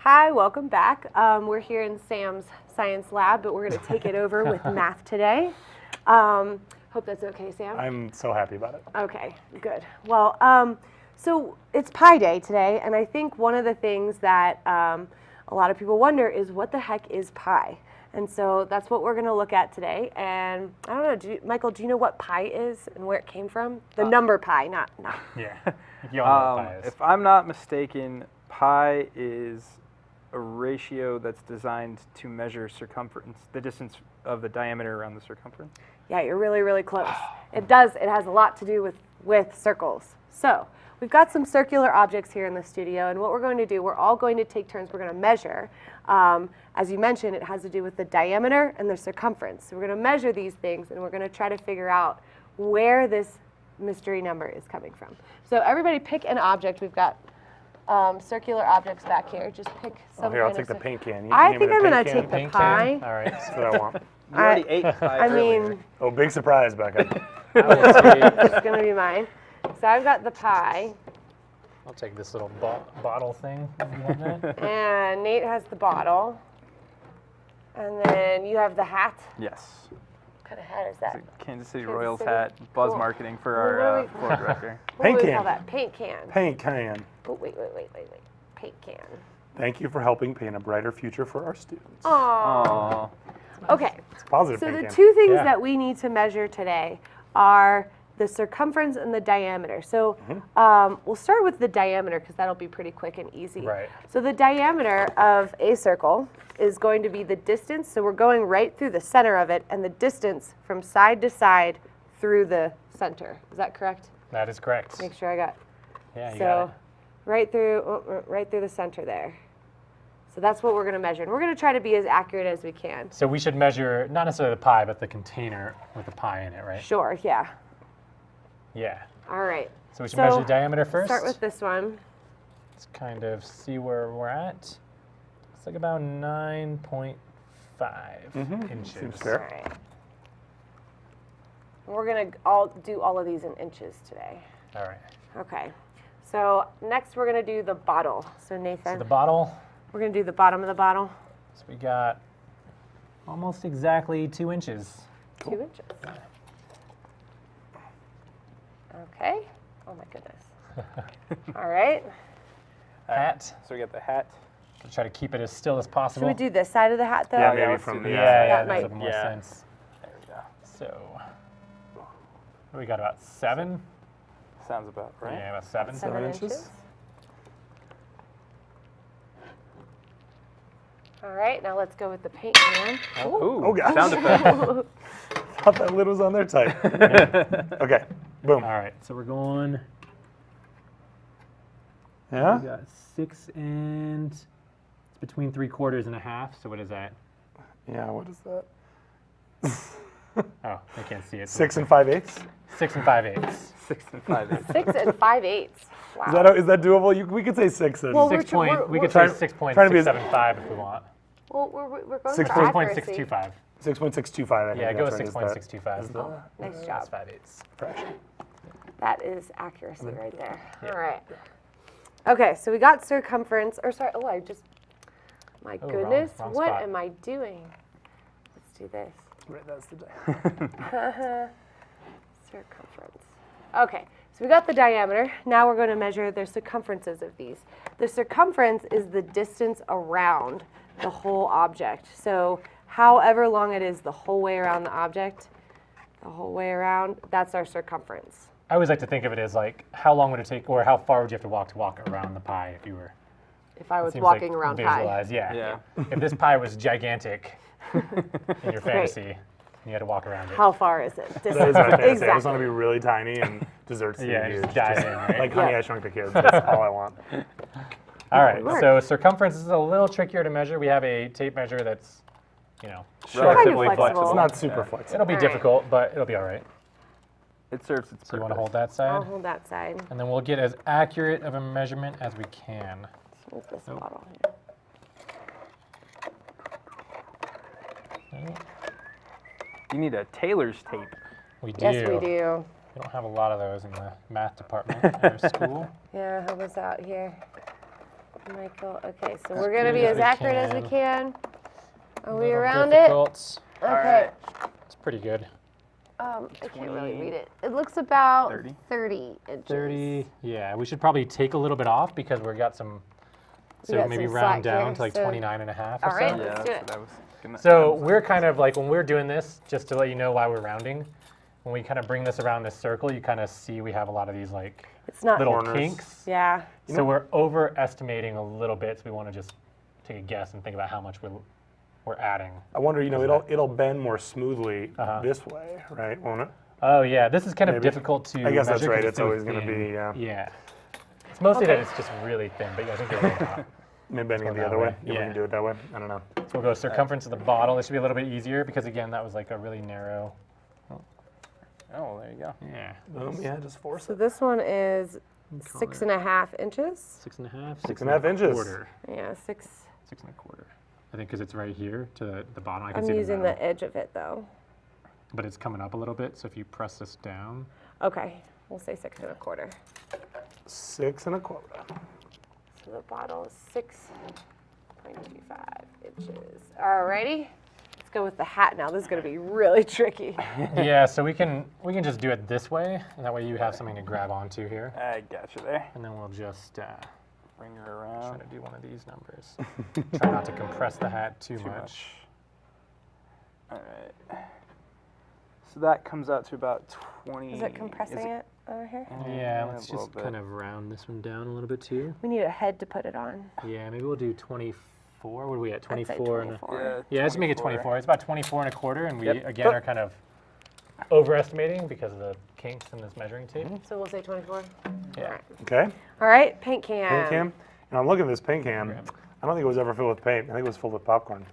Hi, welcome back. We're here in Sam's science lab, but we're going to take it over with math today. Hope that's okay, Sam. I'm so happy about it. Okay, good. Well, so it's Pi Day today, and I think one of the things that a lot of people wonder is what the heck is pi? And so that's what we're going to look at today. And I don't know, Michael, do you know what pi is and where it came from? The number pi, not. Yeah. You all know what pi is. If I'm not mistaken, pi is a ratio that's designed to measure circumference, the distance of the diameter around the circumference. Yeah, you're really, really close. It has a lot to do with circles. So we've got some circular objects here in the studio, and what we're going to do, we're all going to take turns. We're going to measure. As you mentioned, it has to do with the diameter and the circumference. So we're going to measure these things, and we're going to try to figure out where this mystery number is coming from. So everybody pick an object. We've got circular objects back here. Just pick some. Here, I'll take the paint can. I think I'm going to take the pie. All right, that's what I want. You already ate pie earlier. Oh, big surprise, Becca. It's going to be mine. So I've got the pie. I'll take this little bottle thing. If you want that. And Nate has the bottle. And then you have the hat. Yes. What kind of hat is that? It's a Kansas City Kansas Royals City. hat, buzz Cool. marketing for Well, our what do we- floor director. What do we Paint call can. that? Paint can. Paint can. Oh, wait. Paint can. Thank you for helping paint a brighter future for our students. Aww. Okay. It's a positive So paint the can. two things Yeah. that we need to measure today are the circumference and the diameter. So we'll start with the diameter because that'll be pretty quick and easy. Right. So the diameter of a circle is going to be the distance. So we're going right through the center of it and the distance from side to side through the center. Is that correct? That is correct. Make sure I got. Yeah, you So got it. right through the center there. So that's what we're going to measure. And we're going to try to be as accurate as we can. So we should measure not necessarily the pie, but the container with the pie in it, right? Sure, yeah. Yeah. All right. So we should measure the diameter first. Start with this one. Let's kind of see where we're at. It's like about 9.5 inches. Seems All fair. right. We're going to do all of these in inches today. All right. Okay. So next we're going to do the bottle. So Nathan, So the bottle, we're going to do the bottom of the bottle. so we got almost exactly 2 inches. 2 inches. Okay. Oh my goodness. All right. Hat. So we got the hat. We'll try to keep it as still as Should possible. we do this side of the hat though? Yeah, yeah, maybe let's from do the that. Yeah, That that might- makes more Yeah. sense. There we go. So what do we got, about 7? Sounds about right. Yeah, about 7. 7 inches. inches. All right, now let's go with the paint can. Ooh, Oh, gosh. sound effect. Thought that lid was on there tight. Okay, boom. All right, so we're going. Yeah? We got 6 and it's between 3/4 and a half. So what is that? Yeah, what is that? Oh, I can't see it. 6 and 5/8? 6 and 5/8. 6 and 5/8. 6 and 5/8. Wow. Is that doable? We could say 6 and Well, We could we're say trying to be as- 6.675 if we want. Well, we're going Six for point- accuracy. 6.625. 6.625. I think Yeah, go with that's right, is that- 6.625. Nice That's job. 5/8. fraction. That is accuracy right there. Yeah. All right. Okay, so we got circumference, or sorry, my Oh, goodness, wrong what spot. am I doing? Let's do this. Right, that's the diameter. Circumference. Okay, so we got the diameter. Now we're going to measure the circumferences of these. The circumference is the distance around the whole object. So however long it is the whole way around the object, the whole way around, that's our circumference. I always like to think of it as like how long would it take, or how far would you have to walk around the pie if you were? If I was seems walking like around pie. visualize, yeah. Yeah. If this pie was gigantic in your fantasy, and you had to walk around it. How far is it? That is my fantasy. I just Exactly. want to be really tiny and desserts to Yeah, be just huge. dive in, right? Like Honey, I Shrunk the Kids. That's all I want. All right, Work. so circumference is a little trickier to measure. We have a tape measure that's, you know, Relatively flexible. flexible. It's not super flexible. it'll be All right. difficult, but it'll be all right. It serves its So you purpose. want to hold that I'll side, hold that side. and then we'll get as accurate of a measurement as we can. Move this Oh. bottle here. You need a tailor's tape. We do. Yes, we do. We don't have a lot of those in the math department at our school. Yeah, help us out here. Michael. Okay, so we're going to be as accurate as we can. Are we Little around difficult. it? Okay. It's pretty good. I can't really read it. It looks about 30? 30 inches. 30. Yeah, we should probably take a little bit off because we got some. So got maybe some round slack here, down to like so- 29 and a half or All right. so. Yeah, Let's that's do what it. I was gonna. So we're kind of like when we're doing this, just to let you know why we're rounding. When we kind of bring this around this circle, you kind of see we have a lot of these like It's not. little Corners. kinks. Yeah. So we're overestimating a little bit. So we want to just take a guess and think about how much we're adding. I wonder, it'll bend more smoothly this way, right? Won't it? Oh yeah, this is kind of Maybe. difficult to. I guess that's measure 'cause right, it's so always gonna thin. be, yeah. Yeah. It's mostly Okay. that it's just really thin, but I think you're right about. Maybe bending it go the that other way. way. If we Yeah. can do it that way. I don't know. So we'll go circumference of the bottle. This should be a little bit easier because again, that was like a really narrow. Oh, there you go. Yeah. Yeah, just force So it. this one is 6.5 inches. 6.5. 6.5 inches. Quarter. Yeah, 6. 6.25. I think because it's right here to the bottom. I can I'm see using the metal, the edge of it though. but it's coming up a little bit. So if you press this down, Okay, we'll say 6.25. 6.25. So the bottle is 6.25 inches. Alrighty, let's go with the hat now. This is gonna be really tricky. yeah. So we can just do it this way, and that way you have something to grab onto here, I got you there. and then we'll just Bring her try around. to do one of these numbers. Try not to compress the hat too much. All right. So that comes out to about 20. Is it compressing it over here? Yeah, a let's little just bit. kind of round this one down a little bit too. We need a head to put it on. Yeah, maybe we'll do 24. What are we at? I'd say 24. And a, 24. yeah, let's make it 24. It's about 24.25, and we Yep. again are kind of overestimating because of the kinks in this measuring tape. So we'll say 24. Yeah. Alright. Okay. All right, paint can. Paint can. And I'm looking at this paint can. I don't think it was ever filled with paint. I think it was filled with popcorn.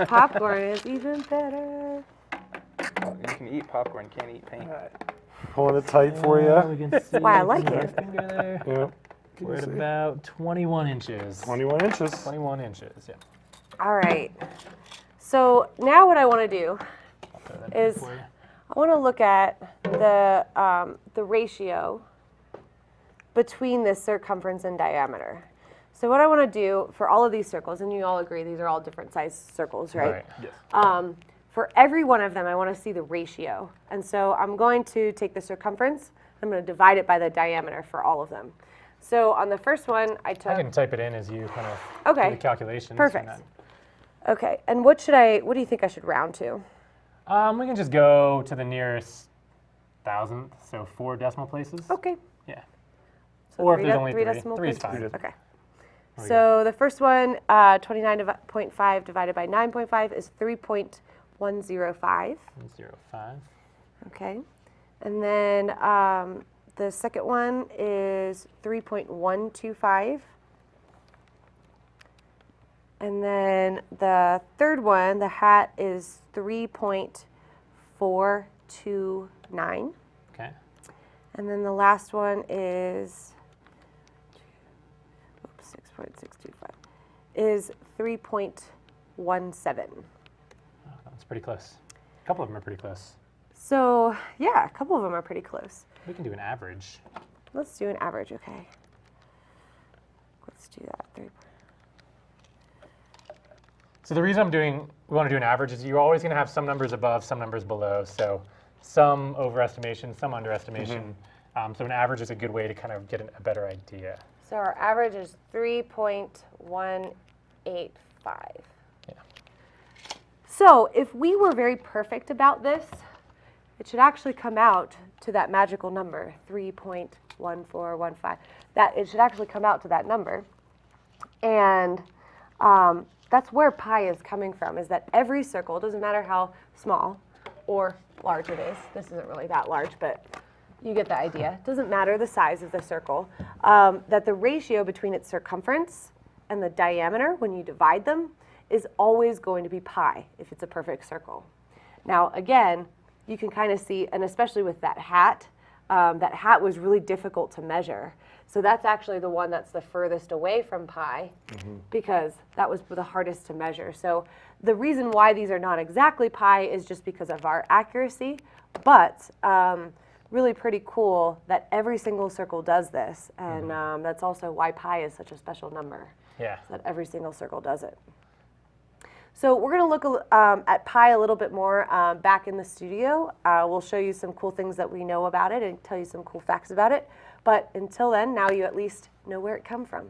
Popcorn is even better. You can eat popcorn, can't eat paint. Pulling it tight for you. That's why I like it. Finger there. Yeah. We're at about 21 inches. 21 inches. 21 inches, yeah. All right. So now what I want to do Throw that is for you. I want to look at the ratio between the circumference and diameter. So what I want to do for all of these circles, and you all agree these are all different size circles, right? Yes. For every one of them, I want to see the ratio. And so I'm going to take the circumference, I'm going to divide it by the diameter for all of them. So on the first one, I took. I can type it in as you kind of Okay. do the calculations. Perfect. and Okay, and what do you think I should round to? we can just go to the nearest thousandth, so 4 decimal places. Okay. Yeah. So Or if three there's de- only three 3. decimal 3 is places? fine. Okay. we So the first one, 29.5 divided by 9.5 is 3.105. 105. Okay. And then the second one is 3.125. And then the third one, the hat, is 3.429. Okay. And then the last one is 6.625 is 3.17. Oh, that's pretty close. A couple of them are pretty close. So yeah, a couple of them are pretty close. We can do an average. Let's do an average, okay? Let's do that. So the reason we want to do an average is you're always going to have some numbers above, some numbers below. So some overestimation, some underestimation. So an average is a good way to kind of get a better idea. So our average is 3.185. Yeah. So if we were very perfect about this, it should actually come out to that magical number, 3.1415. That it should actually come out to that number. And that's where pi is coming from, is that every circle, doesn't matter how small or large it is, this isn't really that large, but you get the idea. It doesn't matter the size of the circle, that the ratio between its circumference and the diameter, when you divide them, is always going to be pi if it's a perfect circle. Now, again, you can kind of see, and especially with that hat was really difficult to measure. So that's actually the one that's the furthest away from pi, because that was the hardest to measure. So the reason why these are not exactly pi is just because of our accuracy, but really pretty cool that every single circle does this, and that's also why pi is such a special number. Yeah. That every single circle does it. So we're going to look at pi a little bit more back in the studio. We'll show you some cool things that we know about it and tell you some cool facts about it. But until then, now you at least know where it come from.